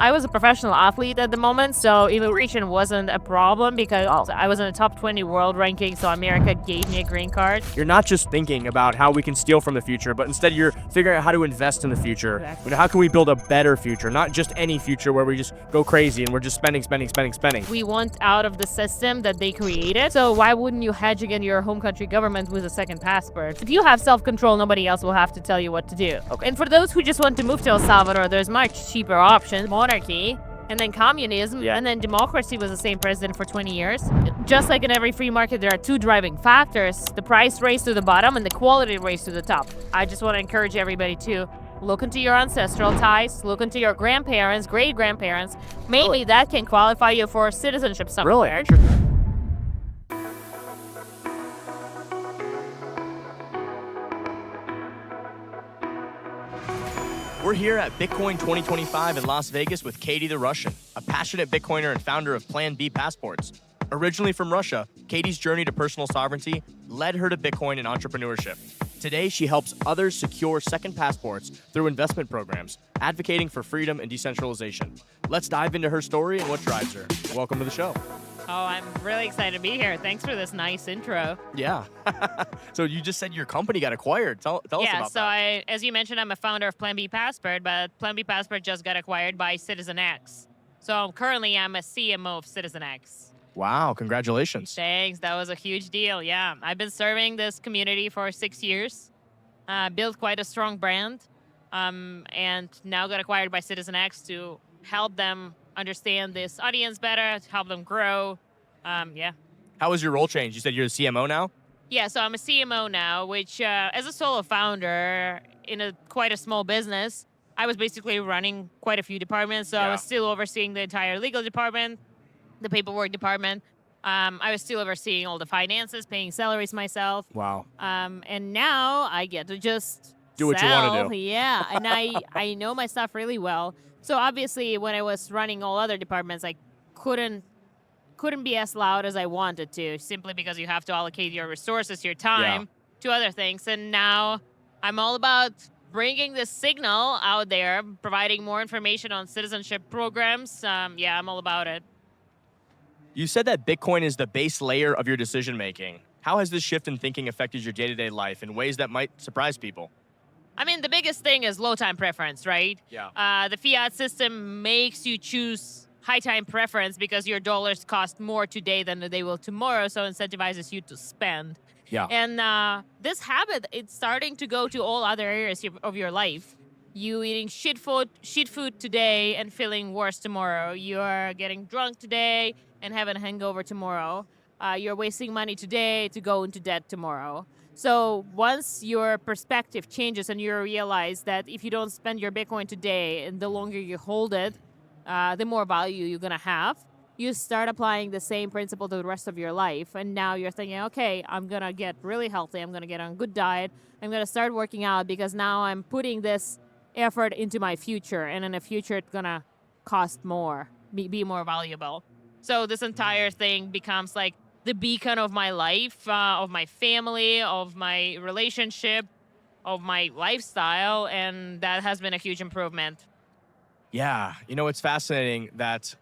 I was a professional athlete at the moment, so immigration wasn't a problem because I was in the top 20 world ranking, so America gave me a green card. You're not just thinking about how we can steal from the future, but instead you're figuring out how to invest in the future. Correct. How can we build a better future, not just any future where we just go crazy and we're just spending. We want out of the system that they created, so why wouldn't you hedge against your home country government with a second passport? If you have self-control, nobody else will have to tell you what to do. Okay. And for those who just want to move to El Salvador, there's much cheaper options. Monarchy, and then communism, and then democracy was the same president for 20 years. Just like in every free market, there are two driving factors: the price race to the bottom and the quality race to the top. I just want to encourage everybody to look into your ancestral ties, look into your grandparents, great-grandparents. Maybe that can qualify you for citizenship somewhere. Really? We're here at Bitcoin 2025 in Las Vegas with Katie the Russian, a passionate Bitcoiner and founder of Plan B Passports. Originally from Russia, Katie's journey to personal sovereignty led her to Bitcoin and entrepreneurship. Today, she helps others secure second passports through investment programs, advocating for freedom and decentralization. Let's dive into her story and what drives her. Welcome to the show. Oh, I'm really excited to be here. Thanks for this nice intro. Yeah. So you just said your company got acquired. Tell us about that. Yeah, so as you mentioned, I'm a founder of Plan B Passport, but Plan B Passport just got acquired by CitizenX. So currently, I'm a CMO of CitizenX. Wow, congratulations. Thanks, that was a huge deal, yeah. I've been serving this community for 6 years, built quite a strong brand, and now got acquired by CitizenX to help them understand this audience better, to help them grow, yeah. How was your role change? You said you're a CMO now? Yeah, so I'm a CMO now, which as a solo founder in quite a small business, I was basically running quite a few departments, so I was still overseeing the entire legal department, the paperwork department. I was still overseeing all the finances, paying salaries myself. Wow. And now I get to just do what you want to do. Yeah, and I know my stuff really well. So obviously, when I was running all other departments, I couldn't be as loud as I wanted to, simply because you have to allocate your resources, your time to other things. And now I'm all about bringing this signal out there, providing more information on citizenship programs. Yeah, I'm all about it. You said that Bitcoin is the base layer of your decision-making. How has this shift in thinking affected your day-to-day life in ways that might surprise people? I mean, the biggest thing is low time preference, right? Yeah. The fiat system makes you choose high time preference because your dollars cost more today than they will tomorrow, so incentivizes you to spend. Yeah. And this habit, it's starting to go to all other areas of your life. You eating shit food today and feeling worse tomorrow. You are getting drunk today and having a hangover tomorrow. You're wasting money today to go into debt tomorrow. So once your perspective changes and you realize that if you don't spend your Bitcoin today and the longer you hold it, the more value you're going to have, you start applying the same principle to the rest of your life. And now you're thinking, okay, I'm going to get really healthy. I'm going to get on a good diet. I'm going to start working out because now I'm putting this effort into my future. And in the future, it's going to cost more, be more valuable. So this entire thing becomes like the beacon of my life, of my family, of my relationship, of my lifestyle, and that has been a huge improvement. Yeah, it's fascinating that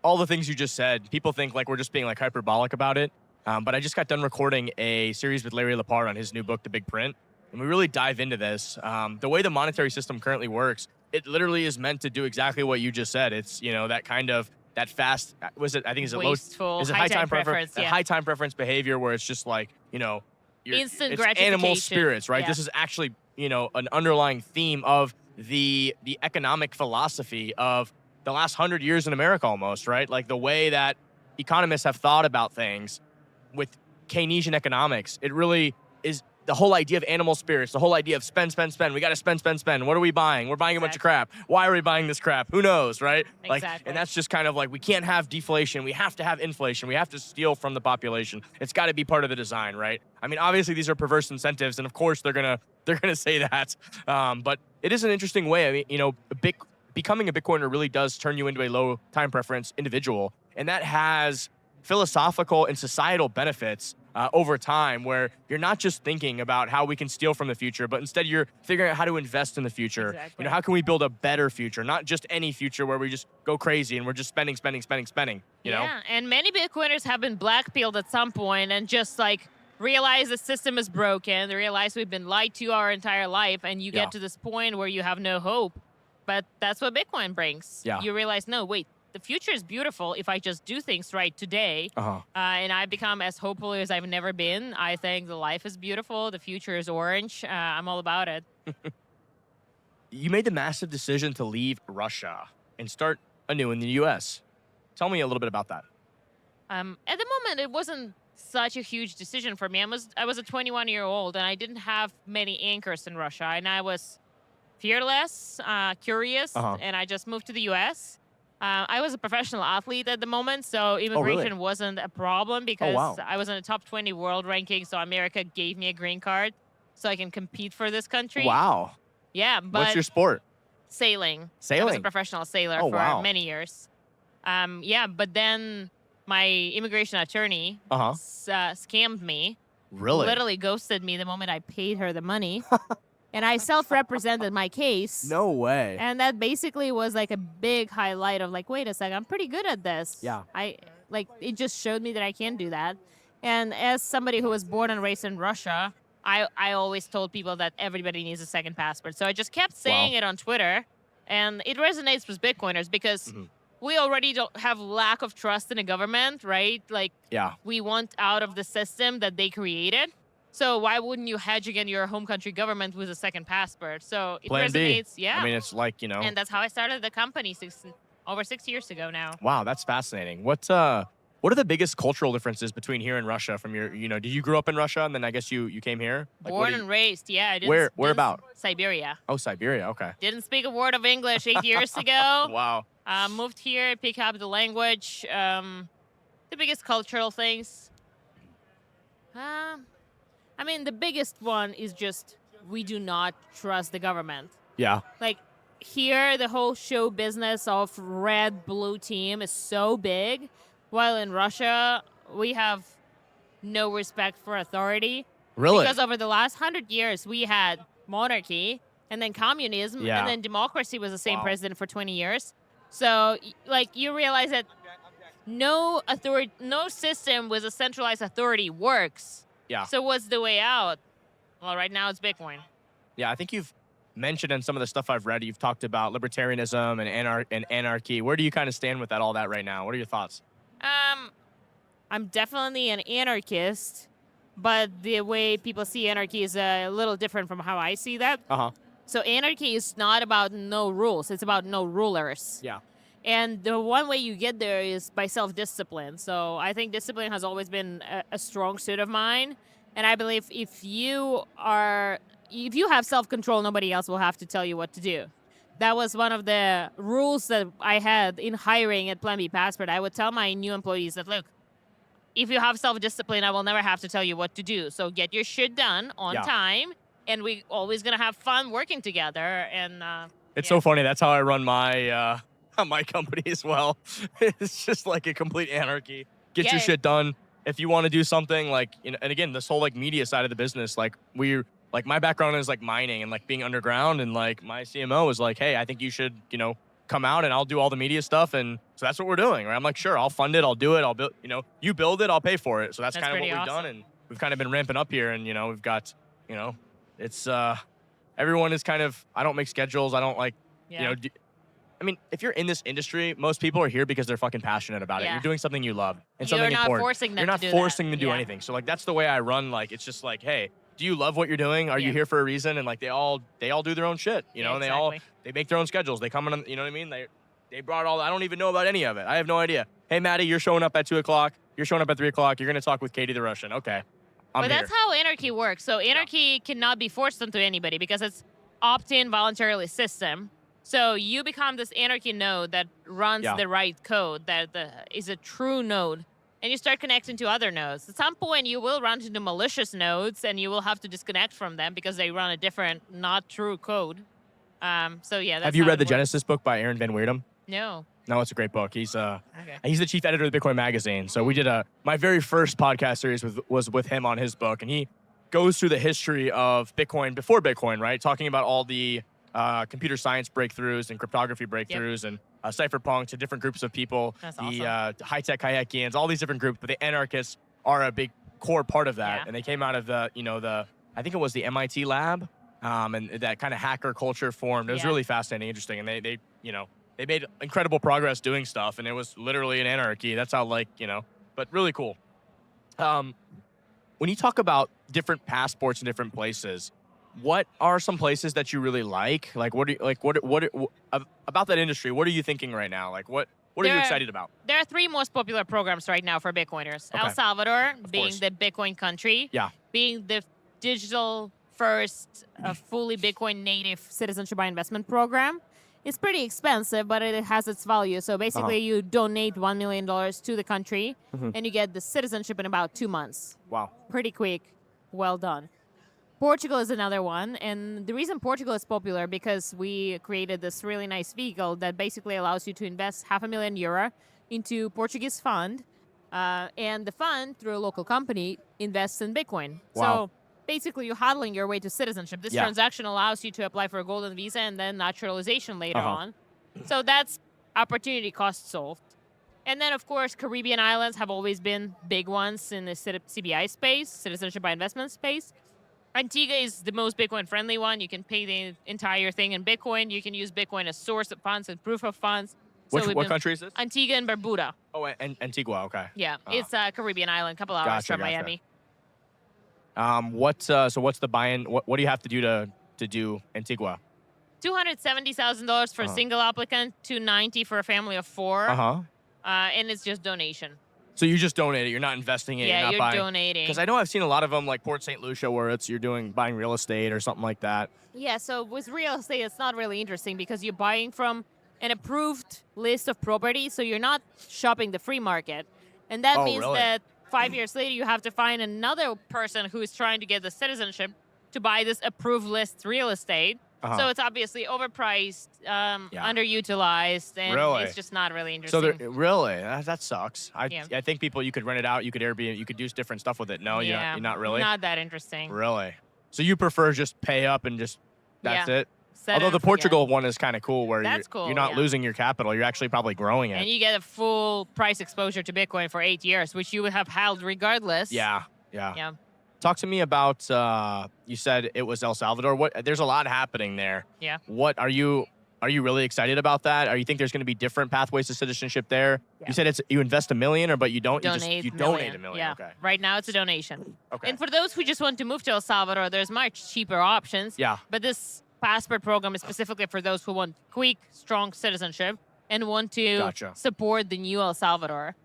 all the things you just said, people think like we're just being like hyperbolic about it, but I just got done recording a series with Larry Lepard on his new book, The Big Print, and we really dive into this. The way the monetary system currently works, it literally is meant to do exactly what you just said. It's, that kind of that fast, was it, I think, is it wasteful, low, is it high time preference, that high time preference behavior where it's just like, instant it's gratification. Animal spirits, right? Yeah. This is actually, an underlying theme of the economic philosophy of the last 100 years in America almost, right? Like the way that economists have thought about things with Keynesian economics, it really is the whole idea of animal spirits, the whole idea of spend. We got to spend. What are we buying? We're buying a bunch of crap. Why are we buying this crap? Who knows, right? Exactly. And that's just kind of like, we can't have deflation. We have to have inflation. We have to steal from the population. It's got to be part of the design, right? I mean, obviously these are perverse incentives, and of course they're gonna say that. But it is an interesting way. I mean, becoming a Bitcoiner really does turn you into a low time preference individual, and that has philosophical and societal benefits over time, where you're not just thinking about how we can steal from the future, but instead you're figuring out how to invest in the future. Exactly. How can we build a better future, not just any future where we just go crazy and we're just spending, you know? Yeah, and many Bitcoiners have been blackpilled at some point and just like realize the system is broken. They realize we've been lied to our entire life, and you Yeah. get to this point where you have no hope. But that's what Bitcoin brings. Yeah. You realize, no, wait, the future is beautiful if I just do things right today. Uh-huh. And I become as hopeful as I've never been. I think the life is beautiful. The future is orange. I'm all about it. You made the massive decision to leave Russia and start anew in the U.S. Tell me a little bit about that. At the moment, it wasn't such a huge decision for me. I was a 21-year-old, and I didn't have many anchors in Russia, and I was fearless, curious, Uh-huh. and I just moved to the U.S. I was a professional athlete at the moment, so immigration wasn't a problem because wow. I was in the top 20 world ranking, so America gave me a green card so I can compete for this country. Wow. Yeah, but What's your sport? sailing. I was a Sailing? professional sailor Oh, for wow. many years. Yeah, but then my immigration attorney Uh-huh. scammed me. Really? Literally ghosted me the moment I paid her the money. And I self-represented my case. No way. And that basically was like a big highlight of like, wait a second, I'm pretty good at this. Yeah. It just showed me that I can do that. And as somebody who was born and raised in Russia, I always told people that everybody needs a second passport. So I just kept saying it on Twitter, and it resonates with Bitcoiners because we already don't have lack of trust in the government, right? Like, Yeah. we want out of the system that they created. So why wouldn't you hedge against your home country government with a second passport? So it Plan B. resonates, yeah. I mean, it's like, And that's how I started the company over 6 years ago now. Wow, that's fascinating. What are the biggest cultural differences between here and Russia from your, did you grow up in Russia and then I guess you came here? Like, Born and raised, yeah. I didn't, Where didn't- about? Siberia. Oh, Siberia, okay. Didn't speak a word of English 8 years ago. Wow. Moved here, pick up the language. The biggest cultural things. I mean, the biggest one is just we do not trust the government. Yeah. Like, here, the whole show business of red, blue team is so big, while in Russia, we have no respect for authority. Really? Because over the last 100 years, we had monarchy, and then communism, Yeah. and then democracy was the same Wow. president for 20 years. So, like, you realize that no system with a centralized authority works. Yeah. So what's the way out? Well, right now it's Bitcoin. Yeah, I think you've mentioned in some of the stuff I've read, you've talked about libertarianism and anarchy. Where do you kind of stand with all that right now? What are your thoughts? I'm definitely an anarchist, but the way people see anarchy is a little different from how I see that. Uh-huh. So anarchy is not about no rules. It's about no rulers. Yeah. And the one way you get there is by self-discipline. So I think discipline has always been a strong suit of mine. And I believe if you have self-control, nobody else will have to tell you what to do. That was one of the rules that I had in hiring at Plan B Passport. I would tell my new employees that, look, if you have self-discipline, I will never have to tell you what to do. So get your shit done on time, and we always gonna have fun working together. And It's so funny. That's how I run my my company as well. It's just like a complete anarchy. Get your shit done. If you want to do something like, and again, this whole like media side of the business, like my background is like mining and like being underground, and like my CMO is like, hey, I think you should, come out and I'll do all the media stuff. And so that's what we're doing, right? I'm like, sure, I'll fund it. I'll do it. I'll build, you build it, I'll pay for it. So that's kind of what pretty we've done. awesome. And we've kind of been ramping up here, and, we've got, it's, everyone is kind of, I don't make schedules. I don't like, I mean, if you're in this industry, most people are here because they're fucking passionate about it. Yeah. You're doing something you love and You're something not important. forcing them You're not to do forcing that. them to do Yeah. anything. So like that's the way I run. Like it's just like, hey, do you love what you're doing? Are you here for a reason? And like they all do their own shit, Yeah, and exactly. they make their own schedules. They come in, you know what I mean? They brought all. I don't even know about any of it. I have no idea. Hey, Maddie, you're showing up at 2:00. You're showing up at 3:00. You're gonna talk with Katie the Russian. Okay, I'm But here. that's how anarchy works. So anarchy cannot be forced onto anybody because it's opt-in voluntarily system. So you become this anarchy node that runs the right code, that is a true node, and you start connecting to other nodes. At some point, you will run into malicious nodes, and you will have to disconnect from them because they run a different, not true code. So yeah, that's Have you how read it the works. Genesis book by Aaron Van Weerdum? No. No, it's a great book. He's Okay. he's the chief editor of the Bitcoin magazine. So we did my very first podcast series was with him on his book, and he goes through the history of Bitcoin before Bitcoin, right? Talking about all the computer science breakthroughs and cryptography breakthroughs and Cypherpunk'd to different groups of people. That's the awesome. high-tech Hayekians, all these different groups, but the anarchists are a big core part of that. Yeah. And they came out of I think it was the MIT lab, and that kind of hacker culture formed. It was Yeah. really fascinating, interesting, and they made incredible progress doing stuff, and it was literally an anarchy. That's how, but really cool. When you talk about different passports in different places, what are some places that you really like? Like, what about that industry? What are you thinking right now? Like, what are you excited about? There are 3 most popular programs right now for Bitcoiners. Okay. El Salvador, being course. the Bitcoin country, Yeah. being the digital first, fully Bitcoin native citizenship by investment program. It's pretty expensive, but it has its value. So basically, you donate $1 million to the country, and you get the citizenship in about 2 months. Wow. Pretty quick. Well done. Portugal is another one, and the reason Portugal is popular because we created this really nice vehicle that basically allows you to invest €500,000 into Portuguese fund, and the fund, through a local company, invests in Bitcoin. Wow. So basically, you're hodling your way to citizenship. This Yeah. transaction allows you to apply for a golden visa and then naturalization later Uh-huh. on. So that's opportunity cost solved. And then, of course, Caribbean islands have always been big ones in the CBI space, citizenship by investment space. Antigua is the most Bitcoin-friendly one. You can pay the entire thing in Bitcoin. You can use Bitcoin as source of funds and proof of funds. What country is this? Antigua and Barbuda. Oh, Antigua. Okay. Yeah, it's a Caribbean island, couple hours from Miami. What's the buy-in? What do you have to do to do Antigua? $270,000 for a single applicant, $290,000 for a family of 4, and it's just donation. So you just donate it. You're not investing it. Yeah, you're not buying. donating. Because I know I've seen a lot of them, like Port St. Lucia, where you're buying real estate or something like that. Yeah, so with real estate, it's not really interesting because you're buying from an approved list of properties, so you're not shopping the free market. And that means really? that 5 years later, you have to find another person who is trying to get the citizenship to buy this approved list real estate. So it's obviously overpriced, underutilized, and Really? it's just not really So interesting. really, that sucks. I think you could rent it out, you could Airbnb, you could do different stuff with it. No, you're not really. Not that interesting. Really. So you prefer just pay up and just that's it. Set Although it the and forget. Portugal one is kind of cool, where That's cool, you're not yeah. losing your capital. You're actually probably growing it. And you get a full price exposure to Bitcoin for 8 years, which you would have held regardless. Yeah. Yeah. Talk to me about. You said it was El Salvador. There's a lot happening there. Yeah. What are you really excited about that? Or you think there's going to be different pathways to citizenship there? Yeah. You said you invest $1 million, but you don't. Donate you donate $1 million. Yeah. Okay. Right now, it's a donation. Okay. And for those who just want to move to El Salvador, there's much cheaper options. Yeah. But this passport program is specifically for those who want quick, strong citizenship and want to Gotcha. support the new El Salvador.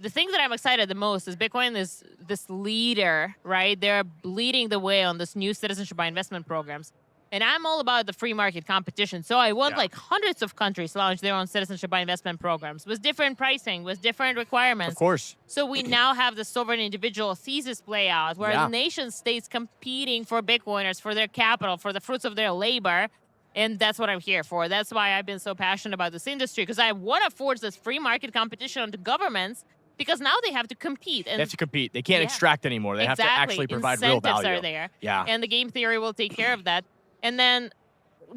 The thing that I'm excited the most is Bitcoin is this leader, right? They're leading the way on this new citizenship by investment programs. And I'm all about the free market competition. So I want like hundreds of countries launch their own citizenship by investment programs with different pricing, with different requirements. Of course. So we now have the sovereign individual thesis play out where the nation states competing for Bitcoiners, for their capital, for the fruits of their labor. And that's what I'm here for. That's why I've been so passionate about this industry, because I want to force this free market competition onto governments, because now they have to compete. And They have to compete. They can't extract anymore. They have to actually provide real Incentives value. are there. Yeah. And the game theory will take care of that. And then,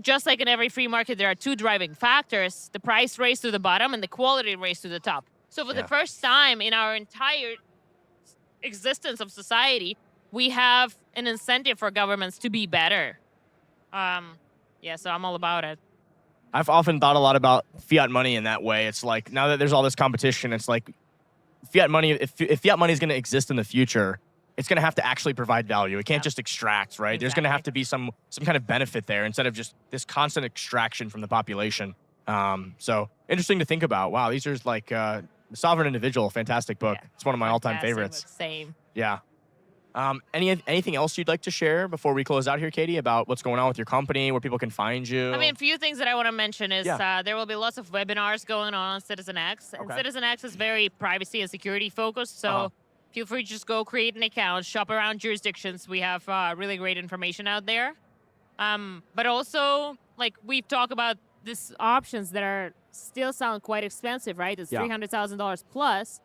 just like in every free market, there are 2 driving factors: the price race to the bottom and the quality race to the top. So for the first time in our entire existence of society, we have an incentive for governments to be better. So I'm all about it. I've often thought a lot about fiat money in that way. It's like, now that there's all this competition, it's like fiat money, if fiat money is going to exist in the future, it's going to have to actually provide value. It can't just extract, right? There's going to have to be some kind of benefit there instead of just this constant extraction from the population. So interesting to think about. Wow, these are like Sovereign Individual, fantastic book. Yeah. It's one of my all-time Fantastic favorites. book, Same. Yeah. Anything else you'd like to share before we close out here, Katie, about what's going on with your company, where people can find you? I mean, a few things that I want to mention is there will be lots of webinars going on CitizenX. And CitizenX is very privacy and security focused. So feel free to just go create an account, shop around jurisdictions. We have really great information out there. But also, like, we've talked about these options that are still sound quite expensive, right? It's $300,000 plus.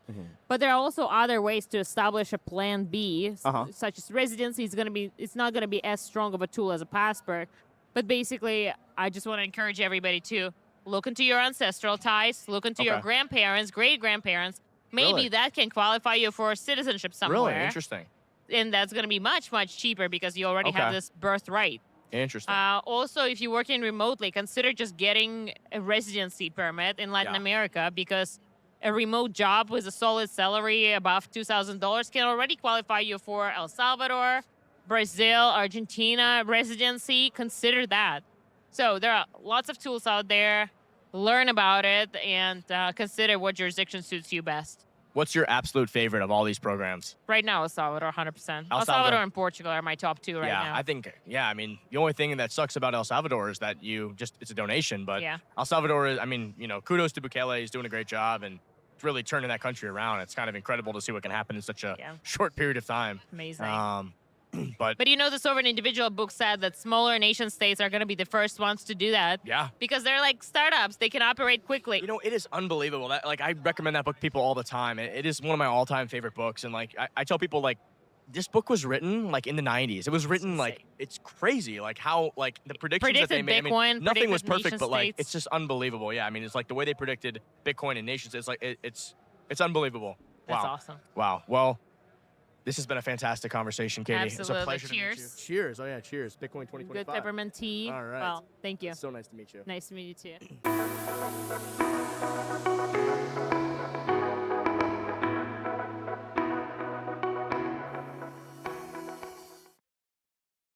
But there are also other ways to establish a plan B, such as residency. It's not gonna be as strong of a tool as a passport. But basically, I just want to encourage everybody to look into your ancestral ties, look into your grandparents, great grandparents. Maybe Really? that can qualify you for citizenship somewhere. Really interesting. And that's going to be much, much cheaper because you already have this birthright. Interesting. Also, if you're working remotely, consider just getting a residency permit in Latin America, because a remote job with a solid salary above $2,000 can already qualify you for El Salvador, Brazil, Argentina residency. Consider that. So there are lots of tools out there. Learn about it and consider what jurisdiction suits you best. What's your absolute favorite of all these programs? Right now, El Salvador, 100%. El Salvador and Portugal are my top two right now. I think, I mean, the only thing that sucks about El Salvador is that it's a donation, but El Salvador is, I mean, kudos to Bukele. He's doing a great job and really turning that country around. It's kind of incredible to see what can happen in such a short period of time. Amazing. But the Sovereign Individual book said that smaller nation states are going to be the first ones to do that. Yeah. Because they're like startups. They can operate quickly. It is unbelievable. That I recommend that book to people all the time. It is one of my all-time favorite books. And I tell people this book was written in the 90s. It was written it's crazy how the predictions that they made. Bitcoin, I mean, nothing was perfect, nation but states. it's just unbelievable. Yeah, I mean, it's the way they predicted Bitcoin and nations. It's it's unbelievable. That's wow. awesome. Wow. Well, this has been a fantastic conversation, Katie. Absolutely. It's a pleasure Cheers. to meet you. Cheers. Oh yeah, cheers. Bitcoin 2025. Good peppermint tea. All right. Well, thank you. It's so nice to meet you. Nice to meet you too.